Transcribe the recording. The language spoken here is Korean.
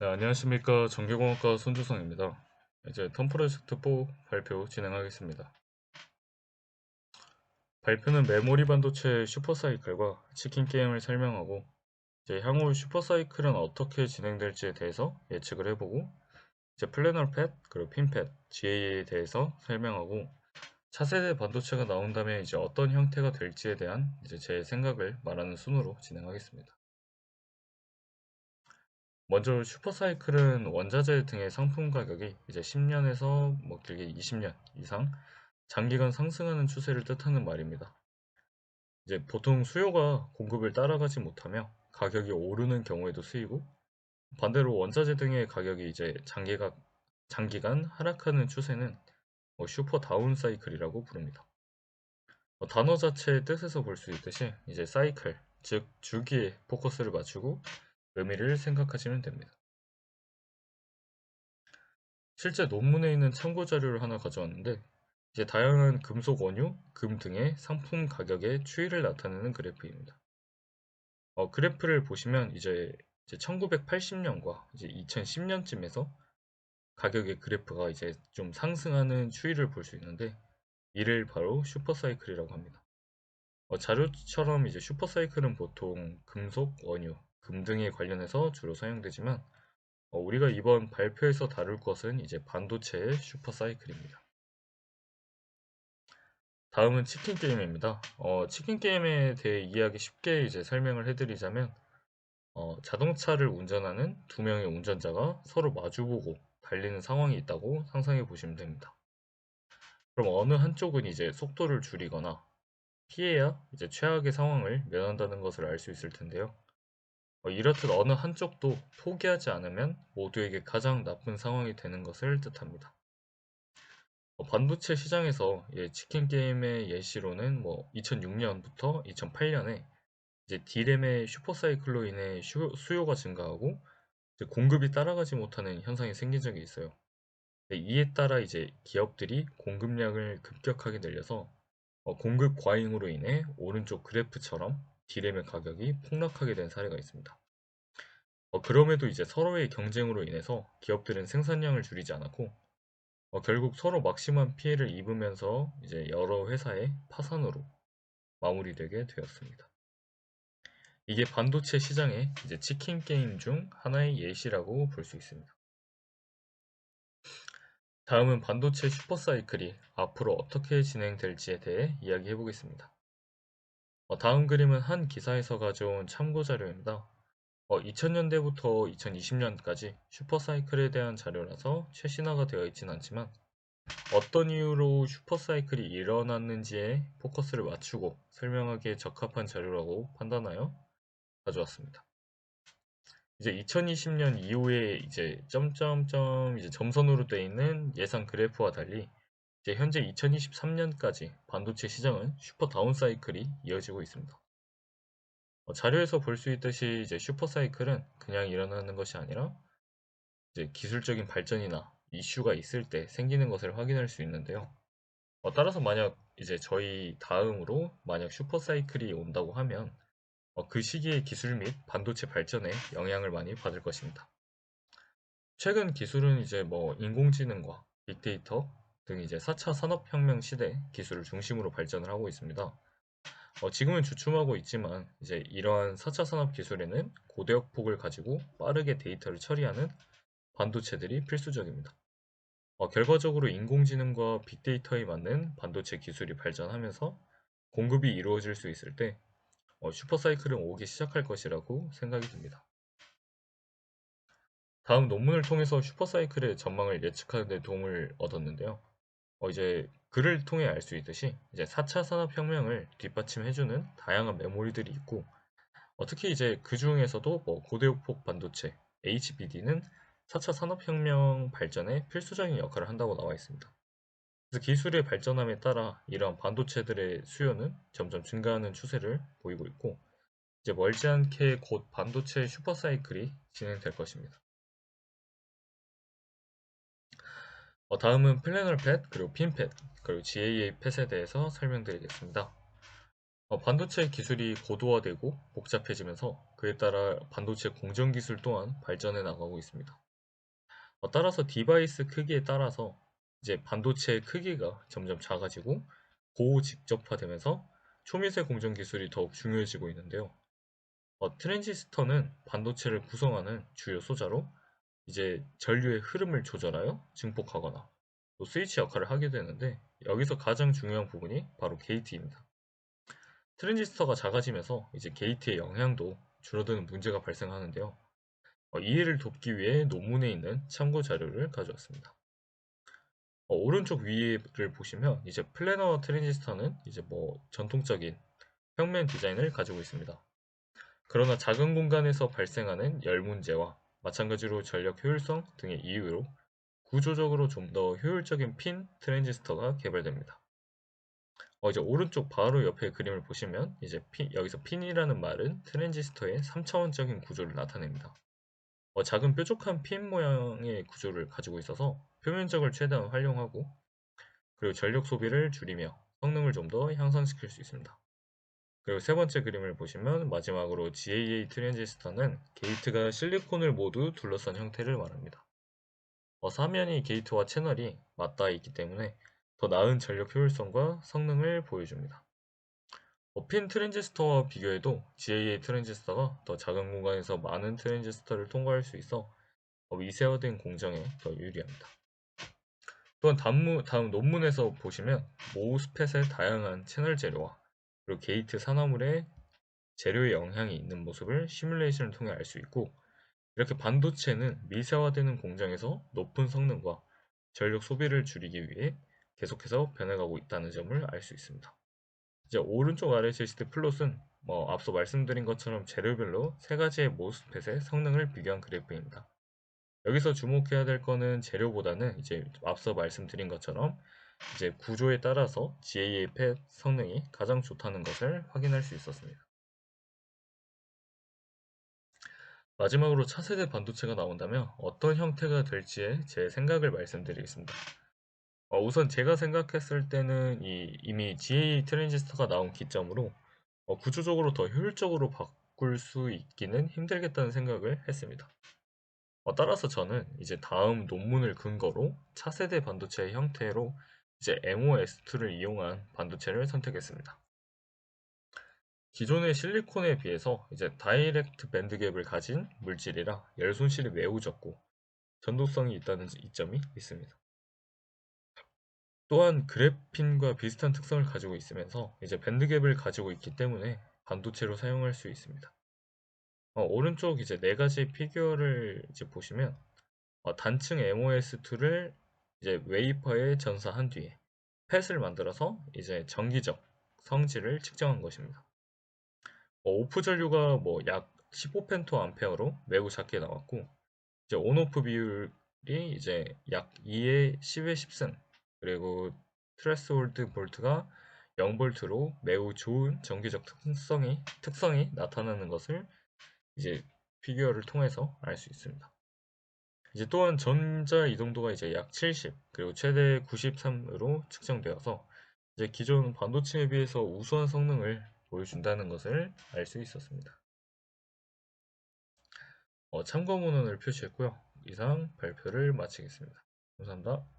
네, 안녕하십니까. 전기공학과 손주성입니다. 이제 텀 프로젝트 4 발표 진행하겠습니다. 발표는 메모리 반도체 슈퍼사이클과 치킨 게임을 설명하고 이제 향후 슈퍼사이클은 어떻게 진행될지에 대해서 예측을 해보고 이제 플래너 팻 그리고 핀팻, GAA에 대해서 설명하고 차세대 반도체가 나온다면 이제 어떤 형태가 될지에 대한 이제 제 생각을 말하는 순으로 진행하겠습니다. 먼저 슈퍼사이클은 원자재 등의 상품 가격이 이제 10년에서 뭐 길게 20년 이상 장기간 상승하는 추세를 뜻하는 말입니다. 이제 보통 수요가 공급을 따라가지 못하며 가격이 오르는 경우에도 쓰이고 반대로 원자재 등의 가격이 이제 장기간 하락하는 추세는 슈퍼 다운 사이클이라고 부릅니다. 단어 자체의 뜻에서 볼 수 있듯이 이제 사이클, 즉 주기에 포커스를 맞추고 의미를 생각하시면 됩니다. 실제 논문에 있는 참고 자료를 하나 가져왔는데 이제 다양한 금속 원유, 금 등의 상품 가격의 추이를 나타내는 그래프입니다. 그래프를 보시면 이제 1980년과 이제 2010년쯤에서 가격의 그래프가 이제 좀 상승하는 추이를 볼 수 있는데 이를 바로 슈퍼사이클이라고 합니다. 자료처럼 이제 슈퍼사이클은 보통 금속, 원유, 금 등에 관련해서 주로 사용되지만 우리가 이번 발표에서 다룰 것은 이제 반도체의 슈퍼사이클입니다. 다음은 치킨 게임입니다. 치킨 게임에 대해 이해하기 쉽게 이제 설명을 해드리자면, 자동차를 운전하는 두 명의 운전자가 서로 마주보고 달리는 상황이 있다고 상상해 보시면 됩니다. 그럼 어느 한쪽은 이제 속도를 줄이거나 피해야 이제 최악의 상황을 면한다는 것을 알 수 있을 텐데요. 이렇듯 어느 한쪽도 포기하지 않으면 모두에게 가장 나쁜 상황이 되는 것을 뜻합니다. 반도체 시장에서 치킨 게임의 예시로는 뭐 2006년부터 2008년에 이제 D램의 슈퍼사이클로 인해 수요가 증가하고 이제 공급이 따라가지 못하는 현상이 생긴 적이 있어요. 이에 따라 이제 기업들이 공급량을 급격하게 늘려서 공급 과잉으로 인해 오른쪽 그래프처럼 D램의 가격이 폭락하게 된 사례가 있습니다. 그럼에도 이제 서로의 경쟁으로 인해서 기업들은 생산량을 줄이지 않았고 결국 서로 막심한 피해를 입으면서 이제 여러 회사의 파산으로 마무리되게 되었습니다. 이게 반도체 시장의 이제 치킨 게임 중 하나의 예시라고 볼 수 있습니다. 다음은 반도체 슈퍼사이클이 앞으로 어떻게 진행될지에 대해 이야기해 보겠습니다. 다음 그림은 한 기사에서 가져온 참고 자료입니다. 2000년대부터 2020년까지 슈퍼사이클에 대한 자료라서 최신화가 되어 있진 않지만 어떤 이유로 슈퍼사이클이 일어났는지에 포커스를 맞추고 설명하기에 적합한 자료라고 판단하여 가져왔습니다. 이제 2020년 이후에 이제 점점점 이제 점선으로 되어 있는 예상 그래프와 달리 이제 현재 2023년까지 반도체 시장은 슈퍼 다운 사이클이 이어지고 있습니다. 자료에서 볼 수 있듯이 이제 슈퍼 사이클은 그냥 일어나는 것이 아니라 이제 기술적인 발전이나 이슈가 있을 때 생기는 것을 확인할 수 있는데요. 따라서 만약 이제 저희 다음으로 만약 슈퍼 사이클이 온다고 하면 그 시기의 기술 및 반도체 발전에 영향을 많이 받을 것입니다. 최근 기술은 이제 뭐 인공지능과 빅데이터 등 이제 4차 산업혁명 시대 기술을 중심으로 발전을 하고 있습니다. 지금은 주춤하고 있지만 이제 이러한 4차 산업 기술에는 고대역 폭을 가지고 빠르게 데이터를 처리하는 반도체들이 필수적입니다. 결과적으로 인공지능과 빅데이터에 맞는 반도체 기술이 발전하면서 공급이 이루어질 수 있을 때 슈퍼사이클은 오기 시작할 것이라고 생각이 듭니다. 다음 논문을 통해서 슈퍼사이클의 전망을 예측하는 데 도움을 얻었는데요. 이제 글을 통해 알 수 있듯이 이제 4차 산업혁명을 뒷받침해주는 다양한 메모리들이 있고 특히 이제 그 중에서도 뭐 고대역폭 반도체 HBD는 4차 산업혁명 발전에 필수적인 역할을 한다고 나와 있습니다. 그래서 기술의 발전함에 따라 이러한 반도체들의 수요는 점점 증가하는 추세를 보이고 있고 이제 멀지 않게 곧 반도체 슈퍼사이클이 진행될 것입니다. 다음은 플래너 팻, 그리고 핀팻, 그리고 GAA 팻에 대해서 설명드리겠습니다. 반도체 기술이 고도화되고 복잡해지면서 그에 따라 반도체 공정 기술 또한 발전해 나가고 있습니다. 따라서 디바이스 크기에 따라서 이제 반도체의 크기가 점점 작아지고 고직접화되면서 초미세 공정 기술이 더욱 중요해지고 있는데요. 트랜지스터는 반도체를 구성하는 주요 소자로 이제 전류의 흐름을 조절하여 증폭하거나 또 스위치 역할을 하게 되는데, 여기서 가장 중요한 부분이 바로 게이트입니다. 트랜지스터가 작아지면서 이제 게이트의 영향도 줄어드는 문제가 발생하는데요. 이해를 돕기 위해 논문에 있는 참고 자료를 가져왔습니다. 오른쪽 위를 보시면 이제 플래너 트랜지스터는 이제 전통적인 평면 디자인을 가지고 있습니다. 그러나 작은 공간에서 발생하는 열 문제와 마찬가지로 전력 효율성 등의 이유로 구조적으로 좀 더 효율적인 핀 트랜지스터가 개발됩니다. 이제 오른쪽 바로 옆에 그림을 보시면 이제 여기서 핀이라는 말은 트랜지스터의 3차원적인 구조를 나타냅니다. 작은 뾰족한 핀 모양의 구조를 가지고 있어서 표면적을 최대한 활용하고, 그리고 전력 소비를 줄이며 성능을 좀 더 향상시킬 수 있습니다. 그리고 세 번째 그림을 보시면 마지막으로 GAA 트랜지스터는 게이트가 실리콘을 모두 둘러싼 형태를 말합니다. 사면이 게이트와 채널이 맞닿아 있기 때문에 더 나은 전력 효율성과 성능을 보여줍니다. 핀 트랜지스터와 비교해도 GAA 트랜지스터가 더 작은 공간에서 많은 트랜지스터를 통과할 수 있어 미세화된 공정에 더 유리합니다. 또한 다음 논문에서 보시면 모스펫의 다양한 채널 재료와 그리고 게이트 산화물의 재료의 영향이 있는 모습을 시뮬레이션을 통해 알 수 있고, 이렇게 반도체는 미세화되는 공정에서 높은 성능과 전력 소비를 줄이기 위해 계속해서 변해가고 있다는 점을 알 수 있습니다. 이제 오른쪽 아래 제시트 플롯은 앞서 말씀드린 것처럼 재료별로 세 가지의 모스펫의 성능을 비교한 그래프입니다. 여기서 주목해야 될 거는 재료보다는 이제 앞서 말씀드린 것처럼 이제 구조에 따라서 GAA 펫 성능이 가장 좋다는 것을 확인할 수 있었습니다. 마지막으로 차세대 반도체가 나온다면 어떤 형태가 될지에 제 생각을 말씀드리겠습니다. 우선 제가 생각했을 때는 이미 GAA 트랜지스터가 나온 기점으로 구조적으로 더 효율적으로 바꿀 수 있기는 힘들겠다는 생각을 했습니다. 따라서 저는 이제 다음 논문을 근거로 차세대 반도체의 형태로 이제 MOS2를 이용한 반도체를 선택했습니다. 기존의 실리콘에 비해서 이제 다이렉트 밴드갭을 가진 물질이라 열 손실이 매우 적고 전도성이 있다는 이점이 있습니다. 또한 그래핀과 비슷한 특성을 가지고 있으면서 이제 밴드갭을 가지고 있기 때문에 반도체로 사용할 수 있습니다. 오른쪽 이제 네 가지 피규어를 이제 보시면 단층 MOS2를 이제 웨이퍼에 전사한 뒤에 펫을 만들어서 이제 정기적 성질을 측정한 것입니다. 오프 전류가 약 15펜토암페어로 매우 작게 나왔고, 이제 온오프 비율이 이제 약 2의 10의 10승, 그리고 트레스홀드 볼트가 0볼트로 매우 좋은 전기적 특성이 나타나는 것을 이제 피규어를 통해서 알 수 있습니다. 이제 또한 전자 이동도가 이제 약 70, 그리고 최대 93으로 측정되어서 이제 기존 반도체에 비해서 우수한 성능을 보여준다는 것을 알 수 있었습니다. 참고 문헌을 표시했고요. 이상 발표를 마치겠습니다. 감사합니다.